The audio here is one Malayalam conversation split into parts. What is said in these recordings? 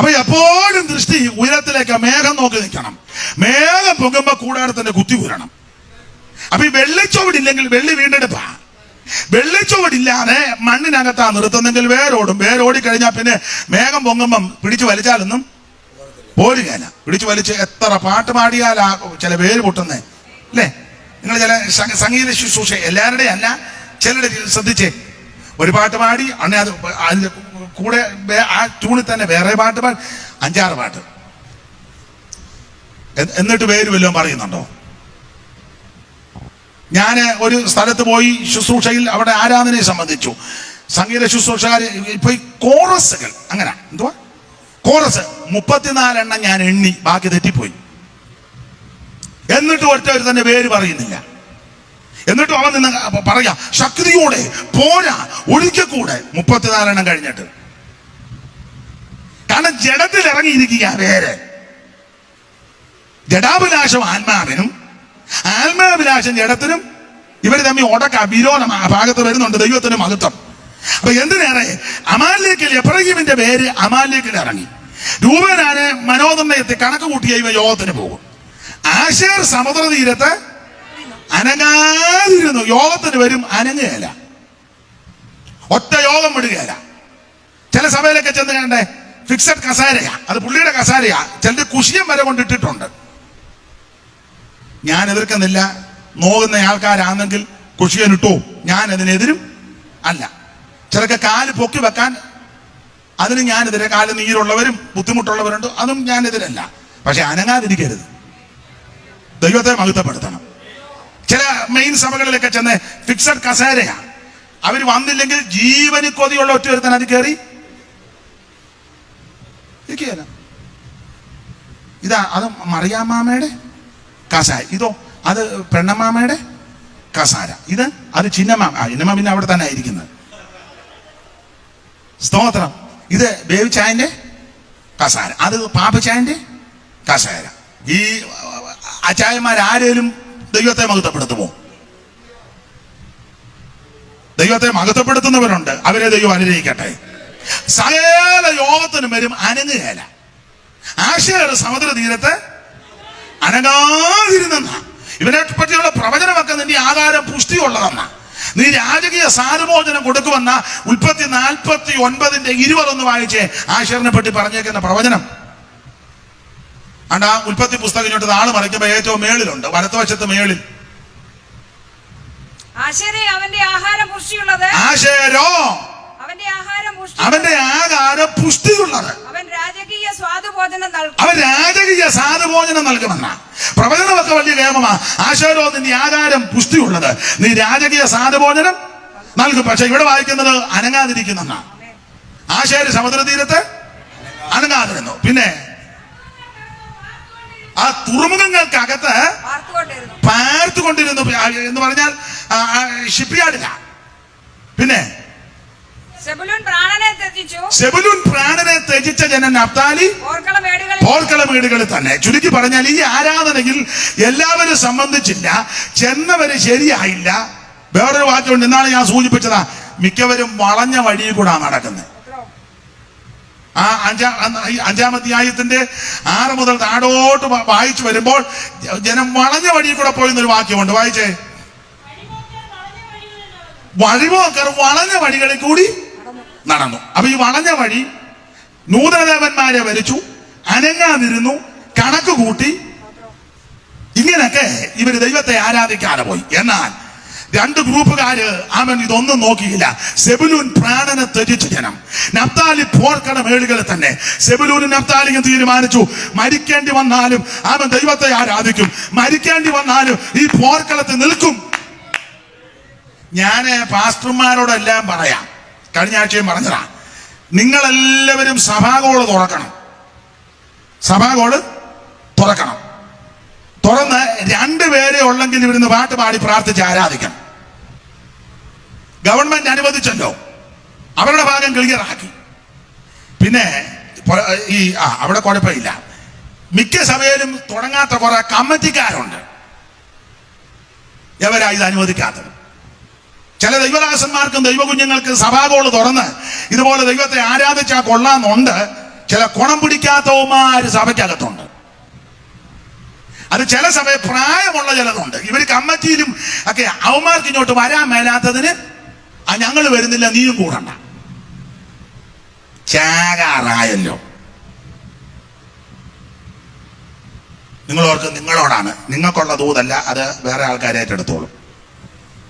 അപ്പൊ എപ്പോഴും ദൃഷ്ടി ഉയരത്തിലേക്ക്, മേഘം നോക്കി നിൽക്കണം. മേഘം പൊങ്ങുമ്പോ കൂടാരത്തിന്റെ കുത്തി വീഴണം. അപ്പൊ ഈ വെള്ളിച്ചോവിടില്ലെങ്കിൽ വെള്ളി വീണ്ടെടുപ്പാ. വെള്ളിച്ചോവിടില്ലാതെ മണ്ണിനകത്താ നിർത്തുന്നെങ്കിൽ വേരോടും. വേരോടി കഴിഞ്ഞാൽ പിന്നെ മേഘം പൊങ്ങുമ്പം പിടിച്ചു വലിച്ചാലൊന്നും പോരുകയല്ല. പിടിച്ചു വലിച്ച് എത്ര പാട്ട് പാടിയാലാ ചില വേര് പൊട്ടുന്നേ അല്ലേ? നിങ്ങൾ ചില സംഗീത ശുശ്രൂഷ എല്ലാവരുടെയും അല്ല, ചിലരുടെ ശ്രദ്ധിച്ചേ. ഒരു പാട്ട് പാടി അന്നേ അത് അതിന്റെ കൂടെ ആ ട്യൂണിൽ തന്നെ വേറെ പാട്ട് പാടി 5-6 പാട്ട്, എന്നിട്ട് പേര് വല്ലതും പറയുന്നുണ്ടോ? ഞാൻ ഒരു സ്ഥലത്ത് പോയി ശുശ്രൂഷയിൽ അവിടെ ആരാധനയെ സംബന്ധിച്ചു. സംഗീത ശുശ്രൂഷകാർ ഇപ്പൊ ഈ കോറസുകൾ അങ്ങനെ എന്തുവാ കോറസ് 34 എണ്ണം ഞാൻ എണ്ണി, ബാക്കി തെറ്റിപ്പോയി. എന്നിട്ട് ഒറ്റ തന്നെ പേര് പറയുന്നില്ല. എന്നിട്ടും അവൻ നിന്ന് പറയാ ശക്തിയോടെ പോരാ ഒരിക്കൽ കൂടെ 34 എണ്ണം കഴിഞ്ഞിട്ട്. കാരണം ജഡത്തിൽ ഇറങ്ങിയിരിക്കുക വേറെ. ജഡാഭിലാഷം ആത്മാവിനും, ആത്മാഭിലാഷം ജഡത്തിനും ഇവര് തമ്മിൽ വിരോധം ആ ഭാഗത്ത് വരുന്നുണ്ട്. ദൈവത്തിന് മഹത്വം. അപ്പൊ എന്തിനേറെ അമാലേക്കിൽ എബ്രഹീമിന്റെ പേര് അമാലേക്കിൽ ഇറങ്ങി. രൂപനാണ് മനോനിർണയത്തിൽ കണക്ക് കൂട്ടിയ ഇവ യോഗത്തിന് പോകും. ആശേർ സമുദ്ര തീരത്ത് അനങ്ങാതിരുന്നു. യോഗത്തിന് വരും, അനങ്ങുകയല്ല, ഒറ്റ യോഗം വിടുകയല്ല. ചില സഭയിലൊക്കെ ചെന്ന് കണ്ടേ ഫിക്സഡ് കസാരയാ, അത് പുള്ളിയുടെ കസാരയാ. ചിലർ കുശിയം വരെ കൊണ്ടിട്ടിട്ടുണ്ട്. ഞാൻ എതിർക്കുന്നില്ല. നോക്കുന്ന ആൾക്കാരാണെങ്കിൽ കുശിയനിട്ടോ, ഞാൻ അതിനെതിരും അല്ല. ചിലർക്ക് കാല് പൊക്കി വെക്കാൻ അതിന് ഞാനെതിരെ. കാല് നീരുള്ളവരും ബുദ്ധിമുട്ടുള്ളവരുണ്ട്, അതും ഞാനെതിരല്ല. പക്ഷെ അനങ്ങാതിരിക്കരുത്, ദൈവത്തെ മഹത്വപ്പെടുത്തണം. ചില മെയിൻ സഭകളിലൊക്കെ ചെന്ന് ഫിക്സഡ് കസേരയാ. അവർ വന്നില്ലെങ്കിൽ ജീവന് കൊതിയുള്ള ഒറ്റ ഒരുത്തൻ അത് കയറി ഇരിക്കുകയല്ല. ഇതാ അത് മറിയാമ്മാമയുടെ കസാര, ഇതോ അത് പെണ്ണമ്മാമയുടെ കസാര, ഇത് അത് ചിന്നമാമ. ചിന്നമ്മ പിന്നെ അവിടെ തന്നെ ആയിരിക്കുന്നത്. സ്തോത്രം. ഇത് ബേബിച്ചായന്റെ കസാര, അത് പാപ്പച്ചായന്റെ കസാര. ഈ അച്ചായന്മാരാരേലും ദൈവത്തെ മഹത്വപ്പെടുത്തുമോ? ദൈവത്തെ മഹത്വപ്പെടുത്തുന്നവരുണ്ട്, അവരെ ദൈവം അനുഗ്രഹിക്കട്ടെ. സകല യോഗത്തിനും വരും, അനങ്ങുകയല്ല. ആശയർ സമുദ്ര തീരത്ത് അനങ്ങാതിരുന്ന ഇവനെ പറ്റിയുള്ള പ്രവചനമൊക്കെ നിന്റെ ആകാരം പുഷ്ടിയുള്ളതെന്ന. നീ രാജകീയ സാരഭോജനം കൊടുക്കുമെന്ന ഉൽപ്പത്തി 49:20 വായിച്ചേ. ആശേറിനെ പറ്റി പറഞ്ഞേക്കുന്ന പ്രവചനം ആ ഉൽപ്പത്തി പുസ്തകം ഇങ്ങോട്ട് നാള് മറിക്കുമ്പോ ഏറ്റവും മേളിലുണ്ട്, വലത്തുവശത്ത് മേളിൽ. ആശേരോ അവന്റെ ആഹാരം പുഷ്ടിയുള്ളത്, അവൻ രാജകീയ സ്വാദുഭോജനം നൽകുമെന്ന പ്രവചനമൊക്കെ വലിയ കേമമാ. ആശേരോ നിന്റെ ആകാരം പുഷ്ടിയുള്ളത്, നീ രാജകീയ സ്വാദുഭോജനം നൽകും. പക്ഷെ ഇവിടെ വായിക്കുന്നത് അനങ്ങാതിരിക്കുന്ന. ആശേര് സമുദ്രതീരത്ത് അനങ്ങാതിരുന്നു. പിന്നെ ആ തുറമുഖങ്ങൾക്കകത്ത് പാർത്തുകൊണ്ടിരുന്നു എന്ന് പറഞ്ഞാൽ ഷിപ്പ്യാർഡില. പിന്നെ സെബുലൂൻ പ്രാണനെ ത്യജിച്ച ജനൻ നഫ്താലി പോർക്കളമേടുകളിൽ തന്നെ. ചുരുക്കി പറഞ്ഞാൽ ഈ ആരാധനയിൽ എല്ലാവരും സംബന്ധിച്ചില്ല, ചെന്നവര് ശരിയായില്ല. വേറൊരു വാക്കുണ്ട്, ഇന്നാണ് ഞാൻ സൂചിപ്പിച്ചതാ, മിക്കവരും വളഞ്ഞ വഴിയിൽ കൂടാ നടക്കുന്നത്. ആ 5-ാം അധ്യായത്തിന്റെ 6 മുതൽ താഴോട്ട് വായിച്ചു വരുമ്പോൾ ജനം വളഞ്ഞ വഴിയിൽ കൂടെ പോയെന്നൊരു വാക്യമുണ്ട്, വായിച്ചേ. വഴിപോക്കർ വളഞ്ഞ വഴികളിൽ കൂടി നടന്നു. അപ്പൊ ഈ വളഞ്ഞ വഴി നൂതനദേവന്മാരെ വരച്ചു, അനങ്ങാതിരുന്നു, കണക്ക് കൂട്ടി. ഇങ്ങനൊക്കെ ഇവര് ദൈവത്തെ ആരാധിക്കാതെ പോയി. എന്നാൽ 2 ഗ്രൂപ്പുകാര് അവൻ ഇതൊന്നും നോക്കിയില്ല. സെബുലൂൻ പ്രാണനെ ത്യജിച്ച ജനം, നഫ്താലി പോർക്കട മേളുകളിൽ തന്നെ. സെബുലൂനും നഫ്താലിയും തീരുമാനിച്ചു, മരിക്കേണ്ടി വന്നാലും അവൻ ദൈവത്തെ ആരാധിക്കും, മരിക്കേണ്ടി വന്നാലും ഈ പോർക്കളത്തിൽ നിൽക്കും. ഞാന് പാസ്റ്റർമാരോടെല്ലാം പറയാം, കഴിഞ്ഞ ആഴ്ചയും പറഞ്ഞതാ, നിങ്ങളെല്ലാവരും സഭാഗോള് തുറക്കണം. സഭാഗോള് തുറക്കണം. തുറന്ന് 2 പേരെ ഉള്ളെങ്കിൽ ഇവിടുന്ന് പാട്ട് പാടി പ്രാർത്ഥിച്ച് ആരാധിക്കണം. ഗവൺമെന്റ് അനുവദിച്ചല്ലോ, അവരുടെ ഭാഗം ക്ലിയറാക്കി. പിന്നെ ഈ അവിടെ കുഴപ്പമില്ല. മിക്ക സഭയിലും തുടങ്ങാത്ത കുറെ കമ്മിറ്റിക്കാരുണ്ട്, എവരാ ഇത് അനുവദിക്കാത്തത്. ചില ദൈവദാസന്മാർക്കും ദൈവകുഞ്ഞുങ്ങൾക്ക് സഭാഗോള് തുറന്ന് ഇതുപോലെ ദൈവത്തെ ആരാധിച്ചാൽ കൊള്ളാമെന്നുണ്ട്. ചില കുണം പിടിക്കാത്തവന്മാര് സഭയ്ക്കകത്തുണ്ട്. അത് ചില സഭയെ പ്രായമുള്ള ചിലതുണ്ട്. ഇവർ കമ്മിറ്റിയിലും ഒക്കെ അവന്മാർക്ക് ഇങ്ങോട്ട് വരാൻ മേലാത്തതിന് ഞങ്ങൾ വരുന്നില്ല, നീയും കൂടണ്ട. ചാകാറായല്ലോ. നിങ്ങളോർക്ക് നിങ്ങളോടാണ്, നിങ്ങൾക്കുള്ള ദൂതല്ല, അത് വേറെ ആൾക്കാരെ ഏറ്റെടുത്തോളും.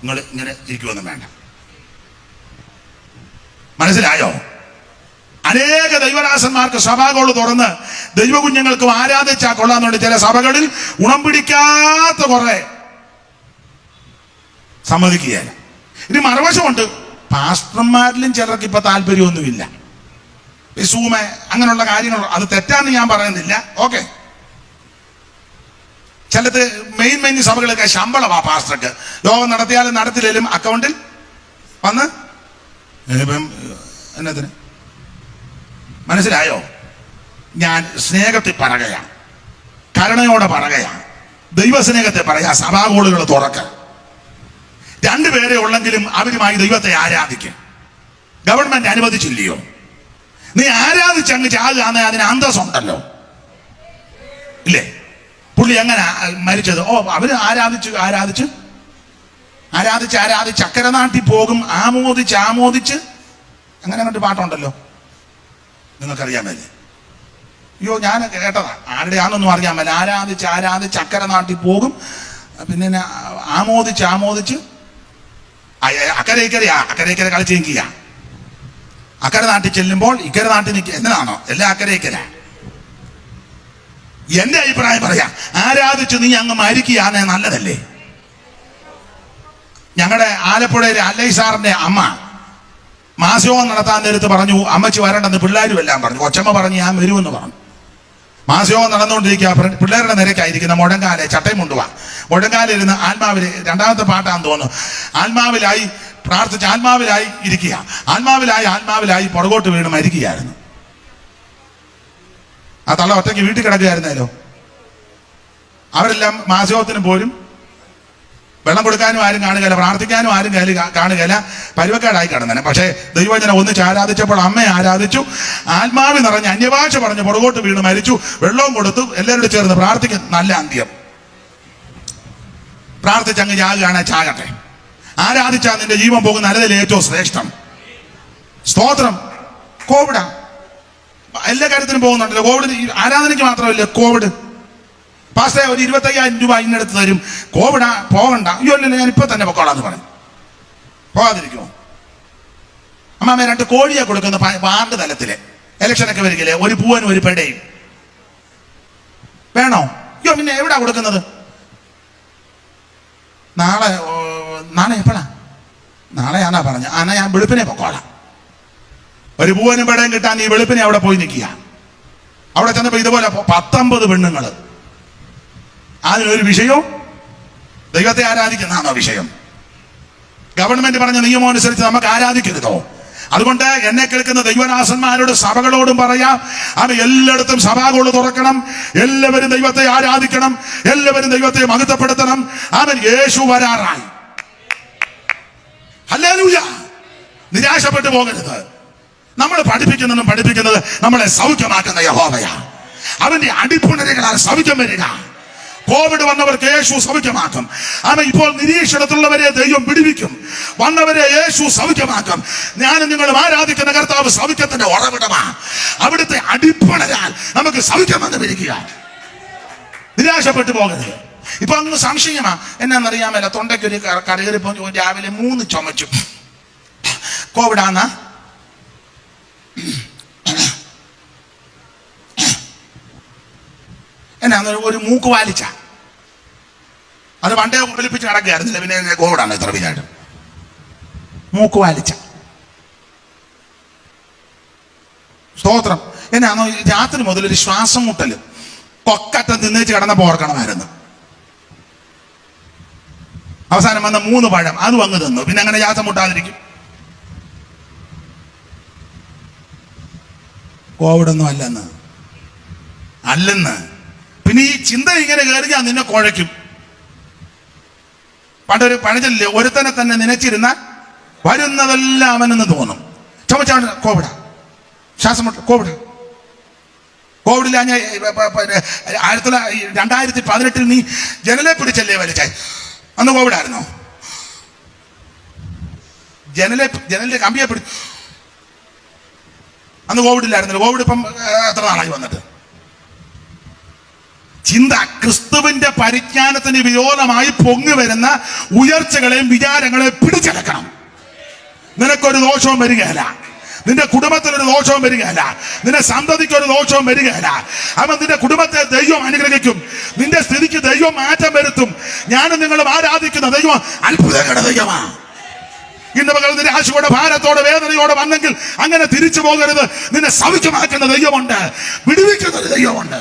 നിങ്ങൾ ഇങ്ങനെ ഇരിക്കുമൊന്നും വേണ്ട. മനസ്സിലായോ? അനേക ദൈവദാസന്മാർക്ക് സഭകൾ തുറന്ന് ദൈവകുഞ്ഞുങ്ങൾക്ക് ആരാധിച്ചാൽ കൊള്ളാന്നുണ്ട്. ചില സഭകളിൽ ഗുണം പിടിക്കാത്ത കുറെ സമ്മതിക്കുകയല്ല. ഇനി മറുവശമുണ്ട്, പാസ്റ്റർമാരിലും ചിലർക്ക് ഇപ്പൊ താല്പര്യമൊന്നുമില്ല. സൂമ അങ്ങനെയുള്ള കാര്യങ്ങൾ, അത് തെറ്റാന്ന് ഞാൻ പറയുന്നില്ല. ഓക്കെ, ചിലത് മെയിൻ സഭകളൊക്കെ ശമ്പളമാ പാസ്റ്റർക്ക്. യോഗം നടത്തിയാലും നടത്തില്ലേലും അക്കൗണ്ടിൽ വന്ന് എന്നതിന്. മനസ്സിലായോ? ഞാൻ സ്നേഹത്തിൽ പറയുകയാണ്, കരുണയോടെ പറയുകയാണ്, ദൈവസ്നേഹത്തെ പറയാ. സഭാകോളുകൾ തുറക്ക. രണ്ടുപേരെ ഉള്ളെങ്കിലും അവരുമായി ദൈവത്തെ ആരാധിക്കും. ഗവൺമെന്റ് അനുവദിച്ചില്ലയോ? നീ ആരാധിച്ചങ്ങ് ചാകുകയാണെങ്കിൽ അതിന് അന്തസ്സുണ്ടല്ലോ, ഇല്ലേ? പുള്ളി എങ്ങനെ മരിച്ചത്? ഓ, അവര് ആരാധിച്ച് അക്കര നാട്ടിൽ പോകും, ആമോദിച്ച് അങ്ങനെ കണ്ട് പാട്ടുണ്ടല്ലോ, നിങ്ങൾക്കറിയാമല്ലേ? അയ്യോ, ഞാൻ കേട്ടതാ, ആരുടെയാണെന്നൊന്നും അറിയാൻ മേല. ആരാധിച്ച് അക്കര നാട്ടിൽ പോകും, പിന്നെ ആമോദിച്ച് അക്കരയ്ക്കര കളിച്ചെങ്കിയ അക്കരെ നാട്ടിൽ ചെല്ലുമ്പോൾ ഇക്കരെ നാട്ടിൽ നിൽക്കുക എന്നതാണോ? എല്ലാം അക്കരയ്ക്കര. എന്റെ അഭിപ്രായം പറയാം, ആരാധിച്ച് നീ അങ്ങ് മരിക്കുകയാണെ നല്ലതല്ലേ? ഞങ്ങളുടെ ആലപ്പുഴയിലെ അല്ലൈ സാറിന്റെ അമ്മ മാസയോഗം നടത്താൻ നേരത്ത് പറഞ്ഞു, അമ്മച്ചി വരണ്ടെന്ന്. പിള്ളേരും എല്ലാം പറഞ്ഞു. കൊച്ചമ്മ പറഞ്ഞു ഞാൻ വരുമെന്ന് പറഞ്ഞു. മാസയോഗം നടന്നുകൊണ്ടിരിക്കുക. പിള്ളേരുടെ നിരക്കായിരിക്കുന്ന മുഴങ്കാലെ ചട്ടയും കൊണ്ടുപോവാ. മുഴങ്കാലിരുന്ന് ആത്മാവില്, രണ്ടാമത്തെ പാട്ടാന്ന് തോന്നുന്നു, ആത്മാവിലായി പ്രാർത്ഥിച്ച് ആത്മാവിലായി ഇരിക്കുക. ആത്മാവിലായി പുറകോട്ട് വീണ് മരിക്കുകയായിരുന്നു. ആ തള്ള ഒറ്റയ്ക്ക് വീട്ടിൽ കിടക്കുകയായിരുന്നല്ലോ. അവരെല്ലാം മാസയോഗത്തിന് പോലും വെള്ളം കൊടുക്കാനും ആരും കാണുകയില്ല, പ്രാർത്ഥിക്കാനും ആരും കാണുകയില്ല. പരുവക്കേടായി കിടന്നേനെ. പക്ഷേ ദൈവജനം ഒന്നിച്ച് ആരാധിച്ചപ്പോൾ അമ്മയെ ആരാധിച്ചു. ആത്മാവിൽ നിറഞ്ഞ് അന്യഭാഷ പറഞ്ഞ് പുറകോട്ട് വീണ് മരിച്ചു. വെള്ളവും കൊടുത്തു. എല്ലാവരോടും ചേർന്ന് പ്രാർത്ഥിക്കും. നല്ല അന്ത്യം. പ്രാർത്ഥിച്ചങ്ങ് ചാകുകയാണെ ചാകട്ടെ. ആരാധിച്ചാൽ നിന്റെ ജീവൻ പോകുന്ന നല്ലതിൽ ഏറ്റവും ശ്രേഷ്ഠം. സ്തോത്രം. കോവിഡാ എല്ലാ കാര്യത്തിനും പോകുന്നുണ്ടല്ലോ. കോവിഡ് ആരാധനയ്ക്ക് മാത്രമല്ല, കോവിഡ് പാസ്റ്റേ ഒരു 25,000 രൂപ ഇന്നെടുത്ത് തരും. കോവിഡാ, പോകണ്ട. അയ്യോ അല്ലല്ലോ, ഞാൻ ഇപ്പൊ തന്നെ പൊക്കോളാന്ന് പറഞ്ഞു. പോകാതിരിക്കുമോ? അമ്മാമ്മ 2 കോഴിയെ കൊടുക്കുന്ന വാർഡ് തലത്തില് ഇലക്ഷനൊക്കെ വരികയില്ലേ, ഒരു പൂവനും ഒരു പെടയും വേണോ? അയ്യോ, പിന്നെ എവിടാ കൊടുക്കുന്നത്? നാളെ എപ്പോഴാ? നാളെയാണാ പറഞ്ഞ. ആനാ ഞാൻ വെളുപ്പിനെ പൊക്കോളാം. ഒരു പൂവനും പെടയും കിട്ടാൻ ഈ വെളുപ്പിനെ അവിടെ പോയി നിൽക്കുക. അവിടെ ചെന്നപ്പോ ഇതുപോലെ 19 പെണ്ണുങ്ങള്. അതിനൊരു വിഷയവും ദൈവത്തെ ആരാധിക്കുന്നതാണോ വിഷയം? ഗവൺമെന്റ് പറഞ്ഞ നിയമം അനുസരിച്ച് നമുക്ക് ആരാധിക്കരുതോ? അതുകൊണ്ട് എന്നെ കേൾക്കുന്ന ദൈവദാസന്മാരോട് സഭകളോടും പറയാം, അത് എല്ലായിടത്തും സഭാകോള് തുറക്കണം. എല്ലാവരും ദൈവത്തെ ആരാധിക്കണം. എല്ലാവരും ദൈവത്തെ മഹത്വപ്പെടുത്തണം. അവൻ യേശു വരാറായി. ഹല്ലേലൂയ. നിരാശപ്പെട്ടു പോകരുത്. നമ്മൾ പഠിപ്പിക്കുന്നത് നമ്മളെ സൗഖ്യമാക്കുന്ന യഹോവയാ. അവന്റെ അടിപ്പുണരുകളാൽ സൗഖ്യം വരിക. കോവിഡ് വന്നവർക്ക് യേശു സൗഖ്യമാക്കും. അവൻ ഇപ്പോൾ നിരീക്ഷണത്തിലുള്ളവരെ ദൈവം പിടിവിക്കും. വന്നവരെ യേശു സൗഖ്യമാക്കും. ഞാനും നിങ്ങളും ആരാധിക്കുന്ന കർത്താവ് സൗഖ്യത്തിന്റെ ഉറവിടമാ. അവിടുത്തെ അടിപ്പണരാൽ നമുക്ക് സൗഖ്യം വന്ന് വരിക. നിരാശപ്പെട്ടു പോകരുത്. ഇപ്പൊ അങ്ങ് സംശയമാ. എന്നാന്നറിയാമല്ല, തൊണ്ടയ്ക്കൊരു കരകരിപ്പോ രാവിലെ 3 ചുമച്ചു. കോവിഡാന്നാ? എന്നാ ഒരു മൂക്ക് വാലിച്ച അത് പണ്ടേ ഒലിപ്പിച്ച് നടക്കുകയായിരുന്നില്ല. പിന്നെ കോവിഡാണ് ഇത്ര വിചാരം. മൂക്ക് വാലിച്ച സ്തോത്രം. എന്നാന്നോ രാത്രി മുതൽ ഒരു ശ്വാസം മുട്ടല്. കൊക്കറ്റം തിന്നേച്ച് കിടന്നപ്പോ ഓർക്കണമായിരുന്നു. അവസാനം വന്ന 3 പഴം അതും അങ്ങ് തന്നു. പിന്നെ അങ്ങനെ ശ്വാസം മുട്ടാതിരിക്കും? കോവിഡൊന്നും അല്ലെന്ന്. പിന്നെ ഈ ചിന്ത ഇങ്ങനെ കയറിയാൽ നിന്നെ കുഴയ്ക്കും. പണ്ടൊരു പഴഞ്ചൊല്ലില്ലേ, ഒരുത്തനെ തന്നെ നനച്ചിരുന്ന വരുന്നതെല്ലാം അവനെന്ന് തോന്നും. ചുമച്ചാണ് കോവിഡ, ശ്വാസം മുട്ട കോവിഡ, കോവിഡില്ല ഞാൻ 2018 നീ ജനലെ പിടിച്ചല്ലേ വലിച്ചേ? അന്ന് കോവിഡായിരുന്നോ? ജനലിന്റെ കമ്പിയെ പിടി അന്ന് കോവിഡില്ലായിരുന്നല്ലോ. കോവിഡ് ഇപ്പം എത്ര നാളായി വന്നിട്ട്? ചിന്ത ക്രിസ്തുവിന്റെ പരിജ്ഞാനത്തിന് വിരോധമായി പൊങ്ങി വരുന്ന ഉയർച്ചകളെയും വിചാരങ്ങളെയും പിടിച്ചെടുക്കണം. നിനക്കൊരു ദോഷവും വരികയില്ല, നിന്റെ കുടുംബത്തിനൊരു ദോഷവും വരികയില്ല, നിന്റെ സന്തതിക്ക് ഒരു ദോഷവും വരികയില്ല. അവൻ നിന്റെ കുടുംബത്തെ ദൈവം അനുഗ്രഹിക്കും, നിന്റെ സ്ഥിതിക്ക് ദൈവം മാറ്റം വരുത്തും. ഞാനും നിങ്ങളും ആരാധിക്കുന്ന ദൈവം അത്ഭുതങ്ങളുടെ ദൈവമാണ്. ഇന്ന് പകൽ നിരാശയോടെ ഭാരത്തോടെ വേദനയോടെ വന്നെങ്കിൽ അങ്ങനെ തിരിച്ചു പോകരുത്. നിന്നെ സൗഖ്യമാക്കുന്ന ദൈവമുണ്ട്, വിടുവിക്കുന്ന ഒരു ദൈവമുണ്ട്.